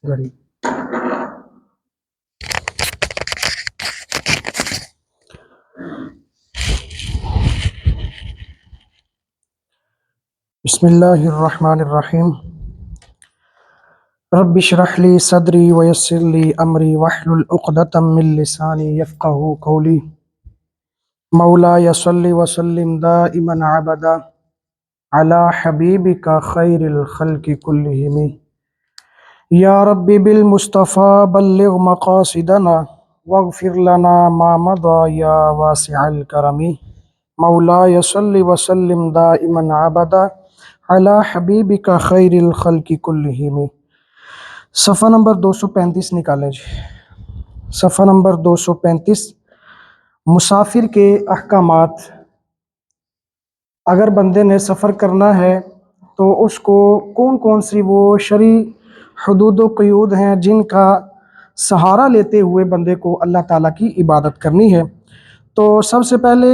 گھڑی بسم اللہ الرحمن الرحیم رب اشرح لی صدری ویسر لی امری واحلل عقدۃ من لسانی یفقہوا قولی مولاي صل وسلم دائما ابدا على حبیبک خیر الخلق کلہم یا رب بالمصطفى بلغ مقاصدنا واغفر لنا ما مضى یا واسع الکرم مولاي صل وسلم دائما ابدا على حبیبک خیر الخلق کلہم۔ صفحہ نمبر 235 نکالیں جی۔ صفحہ نمبر 235، مسافر کے احکامات۔ اگر بندے نے سفر کرنا ہے تو اس کو کون کون سی وہ شرعی حدود و قیود ہیں جن کا سہارا لیتے ہوئے بندے کو اللہ تعالیٰ کی عبادت کرنی ہے۔ تو سب سے پہلے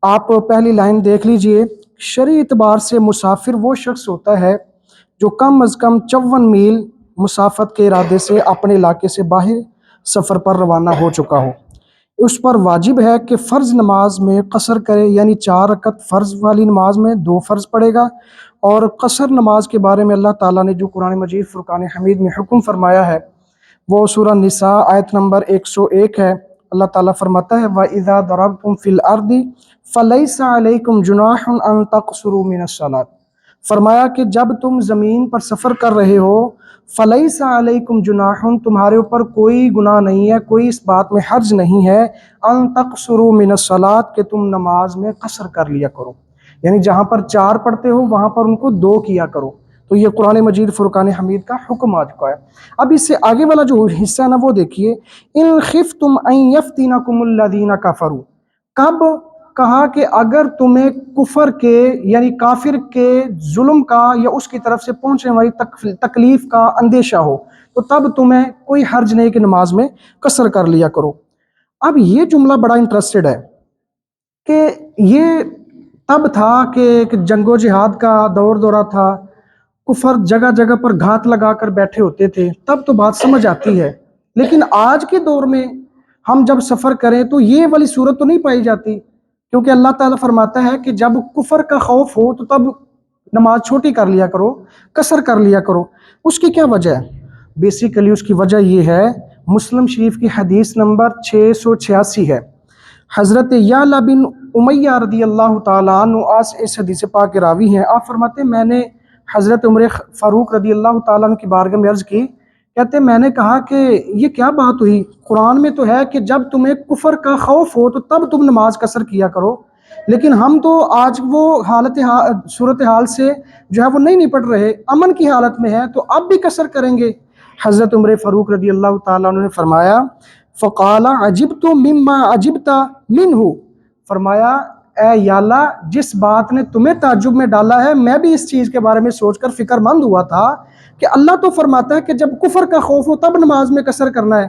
آپ پہلی لائن دیکھ لیجئے، شرعی اعتبار سے مسافر وہ شخص ہوتا ہے جو کم از کم 54 میل مسافت کے ارادے سے اپنے علاقے سے باہر سفر پر روانہ ہو چکا ہو۔ اس پر واجب ہے کہ فرض نماز میں قصر کرے، یعنی 4 رکعت فرض والی نماز میں 2 فرض پڑھے گا۔ اور قصر نماز کے بارے میں اللہ تعالیٰ نے جو قرآن مجید فرقان حمید میں حکم فرمایا ہے وہ سورہ نساء آیت نمبر 101 ہے۔ اللہ تعالیٰ فرماتا ہے وَإِذَا ضَرَبْتُمْ فِي الْأَرْضِ فَلَيْسَ عَلَيْكُمْ جُنَاحٌ أَن تَقْصُرُوا مِنَ الصَّلَاةِ، فرمایا کہ جب تم زمین پر سفر کر رہے ہو فَلَيْسَ عَلَيْكُمْ جُنَاحٌ، تمہارے اوپر کوئی گناہ نہیں ہے، کوئی اس بات میں حرج نہیں ہے، أَن تَقْصُرُوا مِنَ الصَّلَاةِ کہ تم نماز میں قصر کر لیا کرو، یعنی جہاں پر 4 پڑھتے ہو وہاں پر ان کو 2 کیا کرو۔ تو یہ قرآن مجید فرقان حمید کا حکم آ چکا ہے۔ اب اس سے آگے والا جو حصہ ہے نا وہ دیکھیے، ان خفتم ان یفتنکم الذین کفروا، کب کہا کہ اگر تمہیں کفر کے یعنی کافر کے ظلم کا یا اس کی طرف سے پہنچنے والی تکلیف کا اندیشہ ہو تو تب تمہیں کوئی حرج نہیں کہ نماز میں قصر کر لیا کرو۔ اب یہ جملہ بڑا انٹرسٹڈ ہے کہ یہ تب تھا کہ ایک جنگ و جہاد کا دورہ تھا، کفر جگہ جگہ پر گھات لگا کر بیٹھے ہوتے تھے، تب تو بات سمجھ آتی ہے۔ لیکن آج کے دور میں ہم جب سفر کریں تو یہ والی صورت تو نہیں پائی جاتی، کیونکہ اللہ تعالیٰ فرماتا ہے کہ جب کفر کا خوف ہو تو تب نماز چھوٹی کر لیا کرو، قصر کر لیا کرو۔ اس کی کیا وجہ ہے؟ بیسیکلی اس کی وجہ یہ ہے، مسلم شریف کی حدیث نمبر 686 ہے۔ حضرت یعلا بن امیہ رضی اللہ تعالیٰ عنہ اس حدیث پاک کے راوی ہیں۔ آپ فرماتے ہیں میں نے حضرت عمر فاروق رضی اللہ تعالیٰ عنہ کی بارگاہ میں عرض کی، کہتے ہیں میں نے کہا کہ یہ کیا بات ہوئی، قرآن میں تو ہے کہ جب تمہیں کفر کا خوف ہو تو تب تم نماز قصر کیا کرو، لیکن ہم تو آج وہ صورتحال سے جو ہے وہ نہیں نپٹ رہے، امن کی حالت میں ہے تو اب بھی قصر کریں گے۔ حضرت عمر فاروق رضی اللہ تعالیٰ عنہ نے فرمایا فقال عجبت مما عجبت منہ، فرمایا اے یالا جس بات نے تمہیں تعجب میں ڈالا ہے میں بھی اس چیز کے بارے میں سوچ کر فکر مند ہوا تھا کہ اللہ تو فرماتا ہے کہ جب کفر کا خوف ہو تب نماز میں قصر کرنا ہے،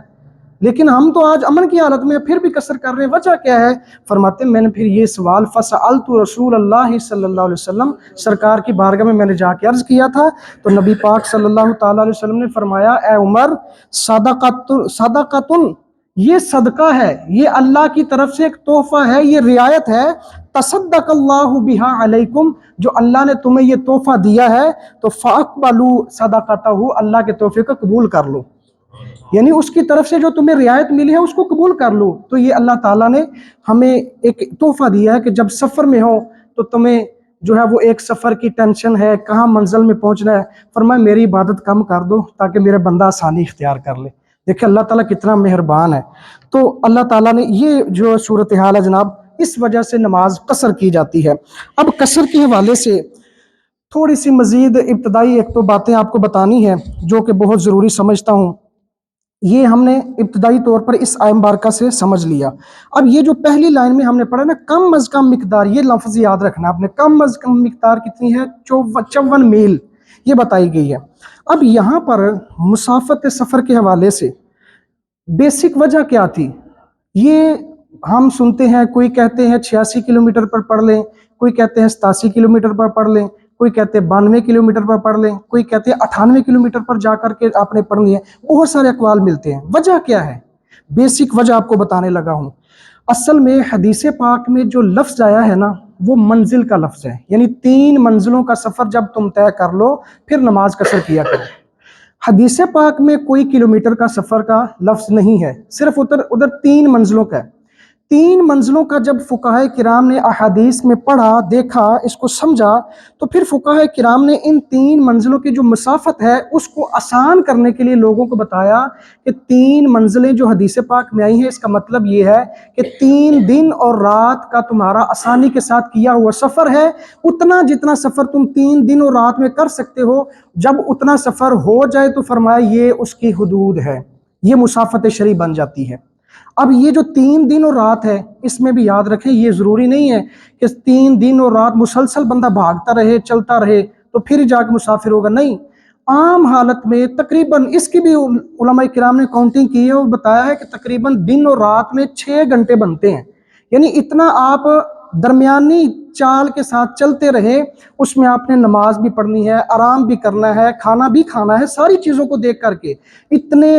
لیکن ہم تو آج امن کی حالت میں پھر بھی قصر کر رہے ہیں، وجہ کیا ہے؟ فرماتے ہیں میں نے پھر یہ سوال فسألت رسول اللہ صلی اللہ علیہ وسلم، سرکار کی بارگاہ میں نے جا کے عرض کیا تھا تو نبی پاک صلی اللہ تعالیٰ علیہ وسلم نے فرمایا اے عمر صدقۃ، یہ صدقہ ہے، یہ اللہ کی طرف سے ایک تحفہ ہے، یہ رعایت ہے، تصدق اللہ بہا علیکم، جو اللہ نے تمہیں یہ تحفہ دیا ہے تو فاقبلوا صدقتہ، اللہ کے تحفے کو قبول کر لو، یعنی اس کی طرف سے جو تمہیں رعایت ملی ہے اس کو قبول کر لو۔ تو یہ اللہ تعالیٰ نے ہمیں ایک تحفہ دیا ہے کہ جب سفر میں ہو تو تمہیں جو ہے وہ ایک سفر کی ٹینشن ہے، کہاں منزل میں پہنچنا ہے، فرمایا میری عبادت کم کر دو تاکہ میرا بندہ آسانی اختیار کر لے۔ دیکھیں اللہ تعالیٰ کتنا مہربان ہے۔ تو اللہ تعالیٰ نے یہ جو صورتحال ہے جناب، اس وجہ سے نماز قصر کی جاتی ہے۔ اب قصر کے حوالے سے تھوڑی سی مزید ابتدائی ایک تو باتیں آپ کو بتانی ہے جو کہ بہت ضروری سمجھتا ہوں۔ یہ ہم نے ابتدائی طور پر اس آیت مبارکہ سے سمجھ لیا۔ اب یہ جو پہلی لائن میں ہم نے پڑھا نا کم از کم مقدار، یہ لفظ یاد رکھنا آپ نے، کم از کم مقدار کتنی ہے؟ 54 میل یہ بتائی گئی ہے۔ اب یہاں پر مسافت سفر کے حوالے سے بیسک وجہ کیا تھی؟ یہ ہم سنتے ہیں، کوئی کہتے ہیں 86 کلومیٹر پر پڑھ لیں، کوئی کہتے ہیں 87 کلومیٹر پر پڑھ لیں، کوئی کہتے ہیں 92 کلومیٹر پر پڑھ لیں، کوئی کہتے ہیں 98 کلومیٹر پر جا کر کے آپ نے پڑھنی ہے، بہت سارے اقوال ملتے ہیں۔ وجہ کیا ہے؟ بیسک وجہ آپ کو بتانے لگا ہوں۔ اصل میں حدیث پاک میں جو لفظ آیا ہے نا وہ منزل کا لفظ ہے، یعنی 3 منزلوں کا سفر جب تم طے کر لو پھر نماز قصر کیا کرو۔ حدیث پاک میں کوئی کلومیٹر کا سفر کا لفظ نہیں ہے، صرف ادھر 3 منزلوں کا ہے۔ 3 منزلوں کا جب فقہائے کرام نے احادیث میں پڑھا، دیکھا، اس کو سمجھا، تو پھر فقہائے کرام نے ان 3 منزلوں کی جو مسافت ہے اس کو آسان کرنے کے لیے لوگوں کو بتایا کہ 3 منزلیں جو حدیث پاک میں آئی ہیں اس کا مطلب یہ ہے کہ 3 دن اور رات کا تمہارا آسانی کے ساتھ کیا ہوا سفر ہے، اتنا جتنا سفر تم 3 دن اور رات میں کر سکتے ہو، جب اتنا سفر ہو جائے تو فرمایا یہ اس کی حدود ہے، یہ مسافت شرعی بن جاتی ہے۔ اب یہ جو 3 دن اور رات ہے اس میں بھی یاد رکھیں یہ ضروری نہیں ہے کہ 3 دن اور رات مسلسل بندہ بھاگتا رہے، چلتا رہے تو پھر جا کے مسافر ہوگا، نہیں، عام حالت میں تقریباً اس کی بھی علماء کرام نے کاؤنٹنگ کی ہے اور بتایا ہے کہ تقریباً دن اور رات میں 6 گھنٹے بنتے ہیں، یعنی اتنا آپ درمیانی چال کے ساتھ چلتے رہے، اس میں آپ نے نماز بھی پڑھنی ہے، آرام بھی کرنا ہے، کھانا بھی کھانا ہے، ساری چیزوں کو دیکھ کر کے اتنے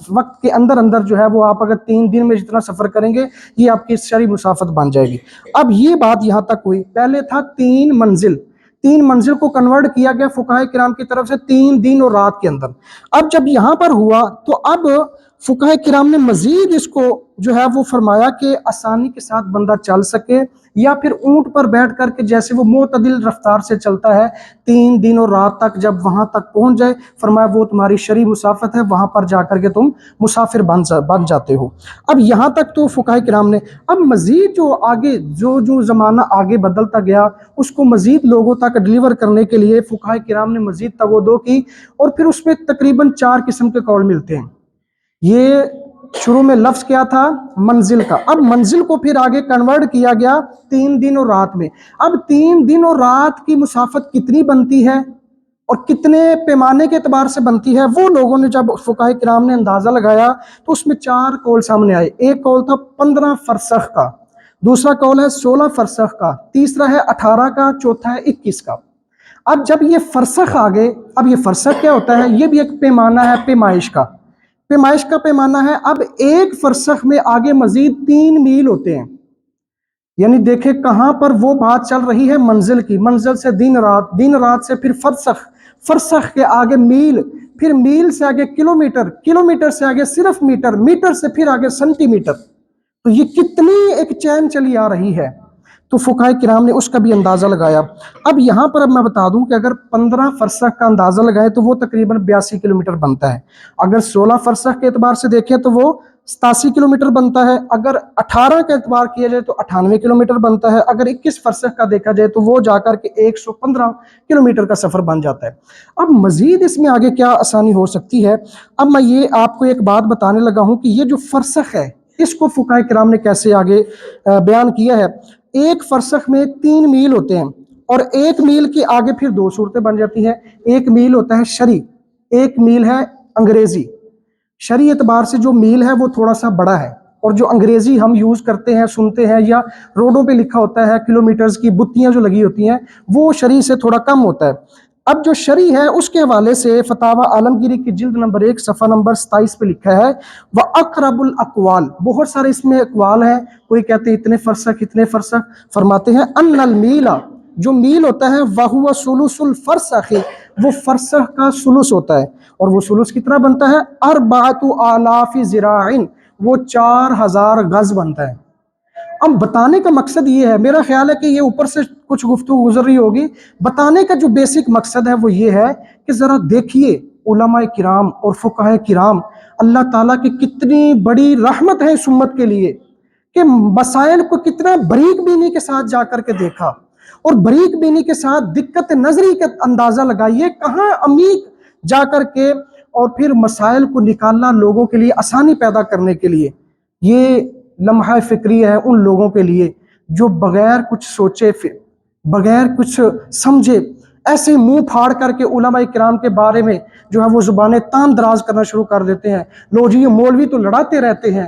وقت کے اندر جو ہے وہ آپ اگر 3 دن میں جتنا سفر کریں گے یہ آپ کی شرعی مسافت بن جائے گی۔ اب یہ بات یہاں تک ہوئی، پہلے تھا 3 منزل، 3 منزل کو کنورٹ کیا گیا فقہائے کرام کی طرف سے 3 دن اور رات کے اندر۔ اب جب یہاں پر ہوا تو اب فقہائے کرام نے مزید اس کو جو ہے وہ فرمایا کہ آسانی کے ساتھ بندہ چل سکے یا پھر اونٹ پر بیٹھ کر کے جیسے وہ معتدل رفتار سے چلتا ہے 3 دن اور رات تک جب وہاں تک پہنچ جائے فرمایا وہ تمہاری شرعی مسافت ہے، وہاں پر جا کر کے تم مسافر بن جاتے ہو۔ اب یہاں تک تو فقہائے کرام نے، اب مزید جو آگے جو زمانہ آگے بدلتا گیا اس کو مزید لوگوں تک ڈیلیور کرنے کے لیے فقہائے کرام نے مزید تگودو کی، اور پھر اس میں تقریباً 4 قسم کے قول ملتے ہیں۔ یہ شروع میں لفظ کیا تھا؟ منزل کا، اب منزل کو پھر آگے کنورٹ کیا گیا 3 دن اور رات میں۔ اب 3 دن اور رات کی مسافت کتنی بنتی ہے اور کتنے پیمانے کے اعتبار سے بنتی ہے، وہ لوگوں نے جب فقہائے کرام نے اندازہ لگایا تو اس میں 4 قول سامنے آئے۔ ایک قول تھا 15 فرسخ کا، دوسرا قول ہے 16 فرسخ کا، تیسرا ہے 18 کا، چوتھا ہے 21 کا۔ اب جب یہ فرسخ آگے، اب یہ فرسخ کیا ہوتا ہے؟ یہ بھی ایک پیمانہ ہے پیمائش کا، پیمائش کا پیمانہ ہے۔ اب ایک فرسخ میں آگے مزید 3 میل ہوتے ہیں، یعنی دیکھیں کہاں پر وہ بات چل رہی ہے منزل کی، منزل سے دن رات، دن رات سے پھر فرسخ، فرسخ کے آگے میل، پھر میل سے آگے کلومیٹر، کلومیٹر سے آگے صرف میٹر، میٹر سے پھر آگے سینٹی میٹر، تو یہ کتنی ایک چین چلی آ رہی ہے، تو فقہائے کرام نے اس کا بھی اندازہ لگایا۔ اب یہاں پر اب میں بتا دوں کہ اگر 15 فرسخ کا اندازہ لگائے تو وہ تقریباً 82 کلومیٹر بنتا ہے، اگر 16 فرسخ کے اعتبار سے دیکھیں تو وہ 87 کلومیٹر بنتا ہے، اگر 18 کا اعتبار کیا جائے تو 98 کلومیٹر بنتا ہے، اگر 21 فرسخ کا دیکھا جائے تو وہ جا کر کے 115 کلومیٹر کا سفر بن جاتا ہے۔ اب مزید اس میں آگے کیا آسانی ہو سکتی ہے؟ اب میں یہ آپ کو ایک بات بتانے لگا ہوں کہ یہ جو فرسخ ہے اس کو فقہائے کرام نے کیسے آگے بیان کیا ہے۔ ایک فرسخ میں 3 میل ہوتے ہیں، اور 1 میل کے آگے پھر 2 صورتیں بن جاتی ہیں۔ 1 میل ہوتا ہے شرعی، 1 میل ہے انگریزی۔ شرعی اعتبار سے جو میل ہے وہ تھوڑا سا بڑا ہے، اور جو انگریزی ہم یوز کرتے ہیں، سنتے ہیں، یا روڈوں پہ لکھا ہوتا ہے کلومیٹرز کی بتیاں جو لگی ہوتی ہیں، وہ شرعی سے تھوڑا کم ہوتا ہے۔ اب جو شرعی ہے اس کے حوالے سے فتاوی عالمگیری کی جلد نمبر 1 صفحہ نمبر 27 پہ لکھا ہے وَأَقْرَبُ الْأَقْوَالِ، بہت سارے اس میں اقوال ہیں، کوئی کہتے ہیں اتنے فرسخ اتنے فرسخ، فرماتے ہیں ان المیل، جو میل ہوتا ہے وَهُوَ ثُلُثُ الْفَرْسَخِ، وہ فرسخ کا ثلث ہوتا ہے، اور وہ ثلث کتنا بنتا ہے؟ 4,000 ذراع، وہ 4000 گز بنتا ہے۔ اب بتانے کا مقصد یہ ہے، میرا خیال ہے کہ یہ اوپر سے کچھ گفتگو گزر رہی ہوگی، بتانے کا جو بیسک مقصد ہے وہ یہ ہے کہ ذرا دیکھیے علماء کرام اور فقہاء کرام، اللہ تعالیٰ کی کتنی بڑی رحمت ہے اس امت کے لیے کہ مسائل کو کتنا باریک بینی کے ساتھ جا کر کے دیکھا، اور باریک بینی کے ساتھ دقت نظری کا اندازہ لگائیے کہاں عمیق جا کر کے، اور پھر مسائل کو نکالنا لوگوں کے لیے آسانی پیدا کرنے کے لیے۔ یہ لمحہ فکری ہے ان لوگوں کے لیے جو بغیر کچھ سوچے، بغیر کچھ سمجھے، ایسے منہ پھاڑ کر کے علماء کرام کے بارے میں جو ہے وہ زبانیں تان دراز کرنا شروع کر دیتے ہیں۔ لو جی یہ مولوی تو لڑاتے رہتے ہیں،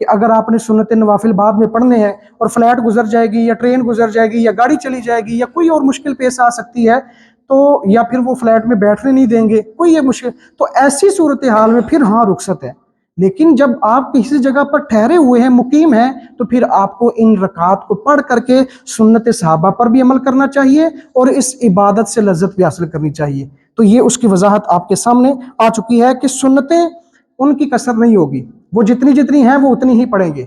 کہ اگر آپ نے سنت نوافل بعد میں پڑھنے ہیں اور فلائٹ گزر جائے گی یا ٹرین گزر جائے گی یا گاڑی چلی جائے گی یا کوئی اور مشکل پیش آ سکتی ہے تو یا پھر وہ فلائٹ میں بیٹھنے نہیں دیں گے کوئی یہ مشکل، تو ایسی صورتحال میں پھر ہاں رخصت ہے۔ لیکن جب آپ کسی جگہ پر ٹھہرے ہوئے ہیں، مقیم ہیں، تو پھر آپ کو ان رکعات کو پڑھ کر کے سنت صحابہ پر بھی عمل کرنا چاہیے اور اس عبادت سے لذت بھی حاصل کرنی چاہیے۔ تو یہ اس کی وضاحت آپ کے سامنے آ چکی ہے کہ سنتیں ان کی کثر نہیں ہوگی، وہ جتنی جتنی ہیں وہ اتنی ہی پڑھیں گے۔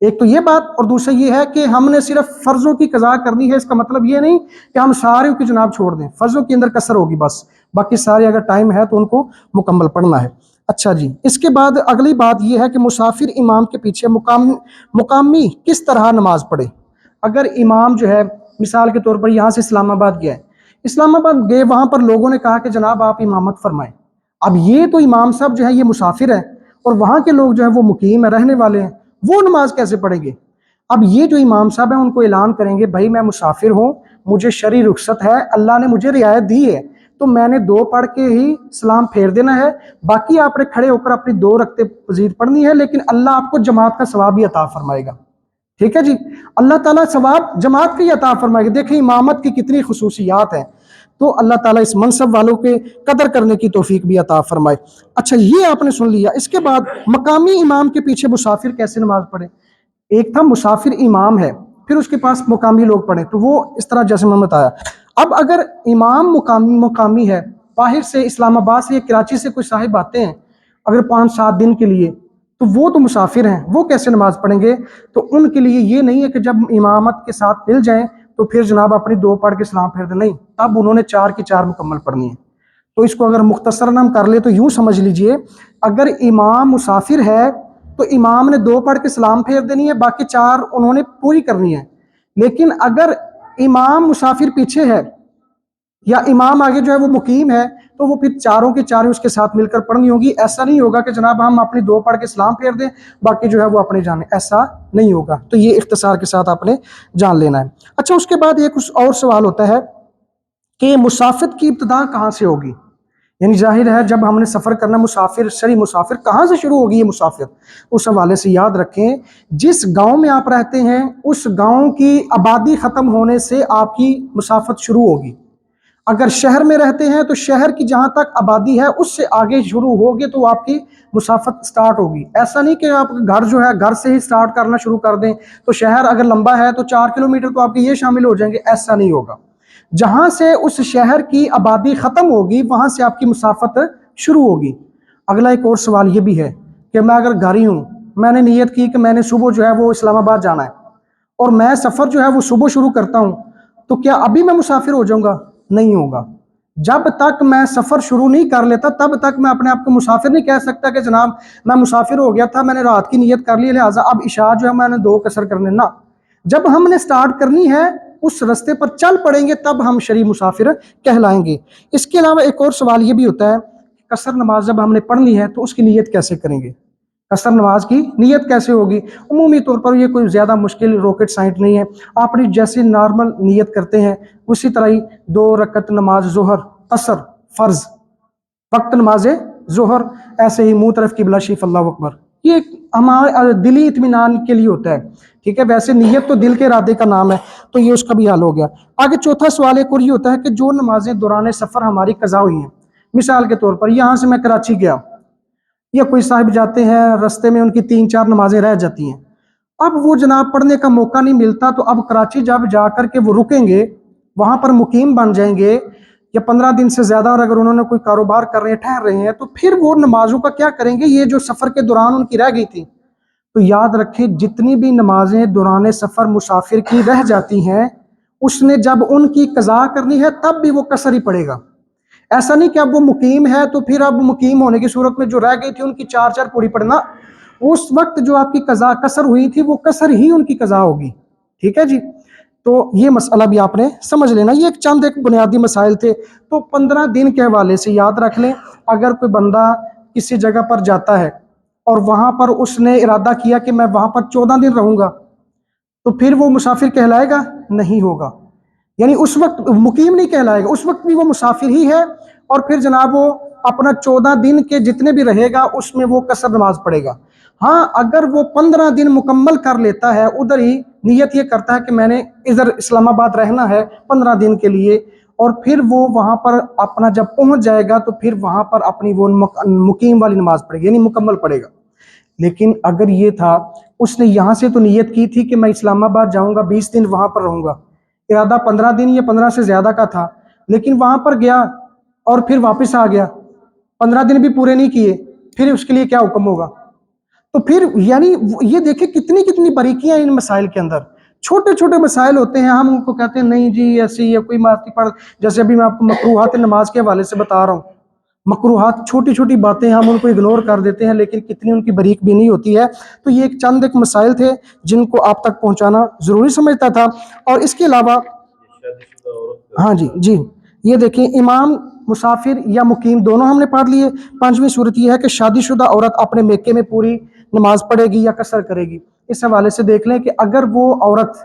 ایک تو یہ بات، اور دوسرا یہ ہے کہ ہم نے صرف فرضوں کی قضا کرنی ہے، اس کا مطلب یہ نہیں کہ ہم سارے کی جناب چھوڑ دیں، فرضوں کے اندر کثر ہوگی بس، باقی سارے اگر ٹائم ہے تو ان کو مکمل پڑھنا ہے۔ اچھا جی، اس کے بعد اگلی بات یہ ہے کہ مسافر امام کے پیچھے مقامی کس طرح نماز پڑھے۔ اگر امام جو ہے مثال کے طور پر یہاں سے اسلام آباد گیا ہے، اسلام آباد گئے، وہاں پر لوگوں نے کہا کہ جناب آپ امامت فرمائیں۔ اب یہ تو امام صاحب جو ہے یہ مسافر ہے اور وہاں کے لوگ جو ہیں وہ مقیم ہیں، رہنے والے ہیں، وہ نماز کیسے پڑھیں گے؟ اب یہ جو امام صاحب ہیں ان کو اعلان کریں گے، بھائی میں مسافر ہوں، مجھے شرعی رخصت ہے، اللہ نے مجھے رعایت دی ہے، تو میں نے 2 پڑھ کے ہی سلام پھیر دینا ہے، باقی آپ نے کھڑے ہو کر اپنی 2 رکعتیں مزید پڑھنی ہے، لیکن اللہ آپ کو جماعت کا ثواب بھی عطا فرمائے گا۔ ٹھیک ہے جی، اللہ تعالیٰ ثواب جماعت کی عطا فرمائے گا۔ دیکھیں امامت کی کتنی خصوصیات ہیں، تو اللہ تعالیٰ اس منصب والوں کے قدر کرنے کی توفیق بھی عطا فرمائے۔ اچھا یہ آپ نے سن لیا، اس کے بعد مقامی امام کے پیچھے مسافر کیسے نماز پڑھے۔ ایک تھا مسافر امام ہے، پھر اس کے پاس مقامی لوگ پڑھیں، تو وہ اس طرح جیسے میں بتایا۔ اب اگر امام مقامی ہے، باہر سے اسلام آباد سے یا کراچی سے کوئی صاحب آتے ہیں اگر 5-7 دن کے لیے، تو وہ تو مسافر ہیں، وہ کیسے نماز پڑھیں گے؟ تو ان کے لیے یہ نہیں ہے کہ جب امامت کے ساتھ مل جائیں تو پھر جناب اپنی 2 پڑھ کے سلام پھیر دیں، نہیں، تب انہوں نے 4 کی 4 مکمل پڑھنی ہے۔ تو اس کو اگر مختصراً ہم کر لیں تو یوں سمجھ لیجئے، اگر امام مسافر ہے تو امام نے 2 پڑھ کے سلام پھیر دینی ہے، باقی 4 انہوں نے پوری کرنی ہے۔ لیکن اگر امام مسافر پیچھے ہے یا امام آگے جو ہے وہ مقیم ہے تو وہ پھر 4 کی 4 اس کے ساتھ مل کر پڑھنی ہوگی۔ ایسا نہیں ہوگا کہ جناب ہم اپنی 2 پڑھ کے سلام پھیر دیں، باقی جو ہے وہ اپنے جانے، ایسا نہیں ہوگا۔ تو یہ اختصار کے ساتھ آپ نے جان لینا ہے۔ اچھا اس کے بعد ایک اور سوال ہوتا ہے کہ مسافت کی ابتدا کہاں سے ہوگی؟ یعنی ظاہر ہے جب ہم نے سفر کرنا، مسافر شرعی مسافر کہاں سے شروع ہوگی یہ مسافر؟ اس حوالے سے یاد رکھیں، جس گاؤں میں آپ رہتے ہیں اس گاؤں کی آبادی ختم ہونے سے آپ کی مسافت شروع ہوگی۔ اگر شہر میں رہتے ہیں تو شہر کی جہاں تک آبادی ہے اس سے آگے شروع ہوگی تو آپ کی مسافت سٹارٹ ہوگی۔ ایسا نہیں کہ آپ گھر جو ہے گھر سے ہی سٹارٹ کرنا شروع کر دیں، تو شہر اگر لمبا ہے تو 4 کلومیٹر تو آپ کے یہ شامل ہو جائیں گے، ایسا نہیں ہوگا۔ جہاں سے اس شہر کی آبادی ختم ہوگی وہاں سے آپ کی مسافت شروع ہوگی۔ اگلا ایک اور سوال یہ بھی ہے کہ میں اگر گھری ہوں، میں نے نیت کی کہ میں نے صبح جو ہے وہ اسلام آباد جانا ہے اور میں سفر جو ہے وہ صبح شروع کرتا ہوں، تو کیا ابھی میں مسافر ہو جاؤں گا؟ نہیں ہوگا۔ جب تک میں سفر شروع نہیں کر لیتا تب تک میں اپنے آپ کو مسافر نہیں کہہ سکتا کہ جناب میں مسافر ہو گیا تھا، میں نے رات کی نیت کر لی لہٰذا اب عشاء جو ہے میں نے 2 قصر کرنے، نہ، جب ہم نے سٹارٹ کرنی ہے اس رستے پر چل پڑیں گے تب ہم شرعی مسافر کہلائیں گے۔ اس کے علاوہ ایک اور سوال یہ بھی ہوتا ہے، قصر نماز جب ہم نے پڑھنی ہے تو اس کی نیت کیسے کریں گے؟ قصر نماز کی نیت کیسے ہوگی؟ عمومی طور پر یہ کوئی زیادہ مشکل راکٹ سائنس نہیں ہے، آپ نے جیسے نارمل نیت کرتے ہیں اسی طرح ہی 2 رکعت نماز ظہر قصر فرض وقت نماز ظہر، ایسے ہی منہ طرف قبلہ شریف اللہ اکبر، یہ ہمارے دلی اطمینان کے لیے ہوتا ہے۔ ٹھیک ہے، ویسے نیت تو دل کے ارادے کا نام ہے، تو یہ اس کا بھی حل ہو گیا۔ آگے چوتھا سوال ایک اور یہ ہوتا ہے کہ جو نمازیں دوران سفر ہماری قضا ہوئی ہیں، مثال کے طور پر یہاں سے میں کراچی گیا یا کوئی صاحب جاتے ہیں رستے میں ان کی 3-4 نمازیں رہ جاتی ہیں، اب وہ جناب پڑھنے کا موقع نہیں ملتا، تو اب کراچی جب جا کر کے وہ رکیں گے، وہاں پر مقیم بن جائیں گے یا 15 دن سے زیادہ، اور اگر انہوں نے کوئی کاروبار کر رہے ہیں ٹھہر رہے ہیں، تو پھر وہ نمازوں کا کیا کریں گے؟ یہ جو سفر کے دوران ان کی رہ گئی تھی، تو یاد رکھیں جتنی بھی نمازیں دوران سفر مسافر کی رہ جاتی ہیں اس نے جب ان کی قضا کرنی ہے تب بھی وہ قصر ہی پڑے گا۔ ایسا نہیں کہ اب وہ مقیم ہے تو پھر اب مقیم ہونے کی صورت میں جو رہ گئی تھی ان کی 4 پوری پڑھنا، اس وقت جو آپ کی قضا قصر ہوئی تھی وہ قصر ہی ان کی قضا ہوگی۔ ٹھیک ہے جی، تو یہ مسئلہ بھی آپ نے سمجھ لینا، یہ ایک بنیادی مسائل تھے۔ تو 15 دن کے حوالے سے یاد رکھ لیں، اگر کوئی بندہ کسی جگہ پر جاتا ہے اور وہاں پر اس نے ارادہ کیا کہ میں وہاں پر 14 دن رہوں گا، تو پھر وہ مسافر کہلائے گا؟ نہیں ہوگا، یعنی اس وقت مقیم نہیں کہلائے گا، اس وقت بھی وہ مسافر ہی ہے، اور پھر جناب وہ اپنا 14 دن کے جتنے بھی رہے گا اس میں وہ قصر نماز پڑھے گا۔ ہاں اگر وہ 15 دن مکمل کر لیتا ہے، ادھر ہی نیت یہ کرتا ہے کہ میں نے ادھر اسلام آباد رہنا ہے 15 دن کے لیے، اور پھر وہ وہاں پر اپنا جب پہنچ جائے گا تو پھر وہاں پر اپنی وہ مقیم والی نماز پڑھے گا، یعنی مکمل پڑھے گا۔ لیکن اگر یہ تھا، اس نے یہاں سے تو نیت کی تھی کہ میں اسلام آباد جاؤں گا، 20 دن وہاں پر رہوں گا، ارادہ 15 دن یا 15 سے زیادہ کا تھا، لیکن وہاں پر گیا اور پھر واپس آ گیا، 15 دن بھی پورے نہیں کیے، پھر اس کے لیے کیا حکم ہوگا؟ تو پھر یعنی یہ دیکھیں کتنی باریکیاں ان مسائل کے اندر، چھوٹے چھوٹے مسائل ہوتے ہیں، ہم ان کو کہتے ہیں نہیں جی ایسی یا کوئی ماتی پڑھ، جیسے ابھی میں آپ کو مکروہات نماز کے حوالے سے بتا رہا ہوں، مکروہات چھوٹی چھوٹی باتیں ہم ان کو اگنور کر دیتے ہیں، لیکن کتنی ان کی باریک بھی نہیں ہوتی ہے۔ تو یہ ایک مسائل تھے جن کو آپ تک پہنچانا ضروری سمجھتا تھا۔ اور اس کے علاوہ ہاں جی یہ دیکھیں، امام مسافر یا مقیم دونوں ہم نے پڑھ لیے۔ 5ویں صورت یہ ہے کہ شادی شدہ عورت اپنے میکے میں پوری نماز پڑھے گی یا قصر کرے گی۔ اس حوالے سے دیکھ لیں کہ اگر وہ عورت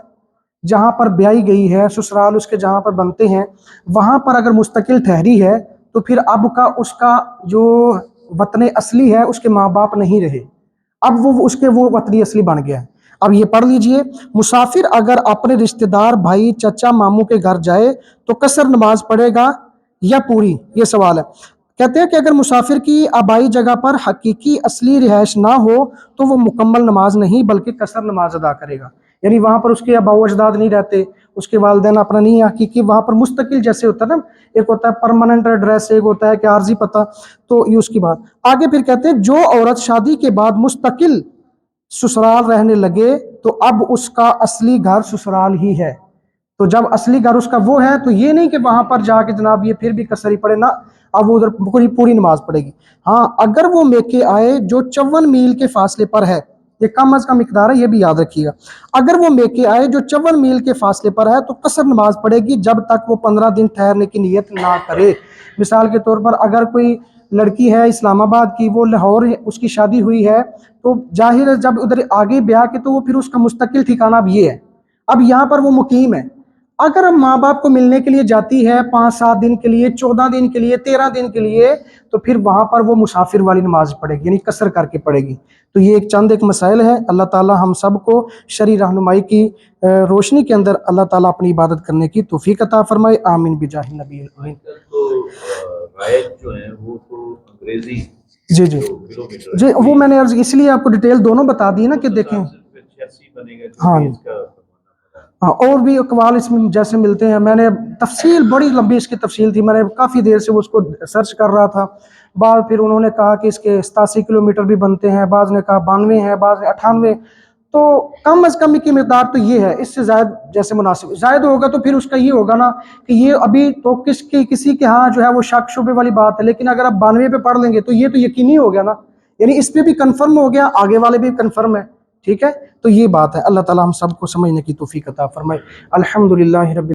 جہاں پر بیائی گئی ہے، سسرال اس کے جہاں پر بنتے ہیں، وہاں پر اگر مستقل ٹھہری ہے تو پھر اب کا اس کا جو وطن اصلی ہے اس کے ماں باپ نہیں رہے، اب وہ اس کے وہ وطنی اصلی بن گیا ہے۔ اب یہ پڑھ لیجئے، مسافر اگر اپنے رشتہ دار بھائی چچا ماموں کے گھر جائے تو قصر نماز پڑھے گا یا پوری؟ یہ سوال ہے۔ کہتے ہیں کہ اگر مسافر کی آبائی جگہ پر حقیقی اصلی رہائش نہ ہو تو وہ مکمل نماز نہیں بلکہ قصر نماز ادا کرے گا، یعنی وہاں پر اس کے آباء و اجداد نہیں رہتے، اس کے والدین اپنا نہیں حقیقی، وہاں پر مستقل جیسے ہوتا ہے نا، ایک ہوتا ہے پرماننٹ ایڈریس، ایک ہوتا ہے کہ عارضی پتہ، تو یہ اس کی بات آگے پھر کہتے ہیں جو عورت شادی کے بعد مستقل سسرال رہنے لگے تو اب اس کا اصلی گھر سسرال ہی ہے، تو جب اصلی گھر اس کا وہ ہے تو یہ نہیں کہ وہاں پر جا کے جناب یہ پھر بھی قصر ہی پڑے نا، اب وہ ادھر پوری نماز پڑے گی۔ ہاں اگر وہ میکے آئے جو 54 میل کے فاصلے پر ہے، یہ کم از کم مقدار ہے، یہ بھی یاد رکھیے گا، اگر وہ میکے آئے جو 54 میل کے فاصلے پر ہے تو قصر نماز پڑے گی جب تک وہ 15 دن ٹھہرنے کی نیت نہ کرے۔ مثال کے طور پر اگر کوئی لڑکی ہے اسلام آباد کی، وہ لاہور اس کی شادی ہوئی ہے، تو ظاہر ہے جب ادھر آگے بیاہ کے تو وہ پھر اس کا مستقل ٹھکانہ اب یہ ہے، اب یہاں پر وہ مقیم ہے۔ اگر ماں باپ کو ملنے کے لیے جاتی ہے 5-7 دن کے لیے، 14 دن کے لیے، 13 دن کے لیے، تو پھر وہاں پر وہ مسافر والی نماز پڑھے گی، یعنی قصر کر کے پڑھے گی۔ تو یہ ایک مسائل ہے۔ اللہ تعالی ہم سب کو شرعی رہنمائی کی روشنی کے اندر اللہ تعالیٰ اپنی عبادت کرنے کی توفیق عطا فرمائے، آمین بجاہ نبی الامین۔ رائج جو ہیں وہ تو انگریزی جی وہ میں نے عرض اس لیے آپ کو ڈیٹیل دونوں بتا دی نا کہ دیکھیں، ہاں اور بھی اقوال اس میں جیسے ملتے ہیں، میں نے تفصیل بڑی لمبی اس کی تفصیل تھی، میں نے کافی دیر سے اس کو سرچ کر رہا تھا، بعض پھر انہوں نے کہا کہ اس کے 87 کلومیٹر بھی بنتے ہیں، بعض نے کہا 92 ہیں، بعض نے 98، تو کم از کم کی مقدار تو یہ ہے، اس سے زائد جیسے مناسب، زائد ہوگا تو پھر اس کا یہ ہوگا نا کہ یہ ابھی تو کسی کے ہاں جو ہے وہ شک شبے والی بات ہے، لیکن اگر آپ 92 پہ پڑھ لیں گے تو یہ تو یقینی ہو گیا نا، یعنی اس پہ بھی کنفرم ہو گیا، آگے والے بھی کنفرم ہے، ٹھیک ہے۔ تو یہ بات ہے، اللہ تعالی ہم سب کو سمجھنے کی توفیق عطا فرمائے۔ الحمدللہ رب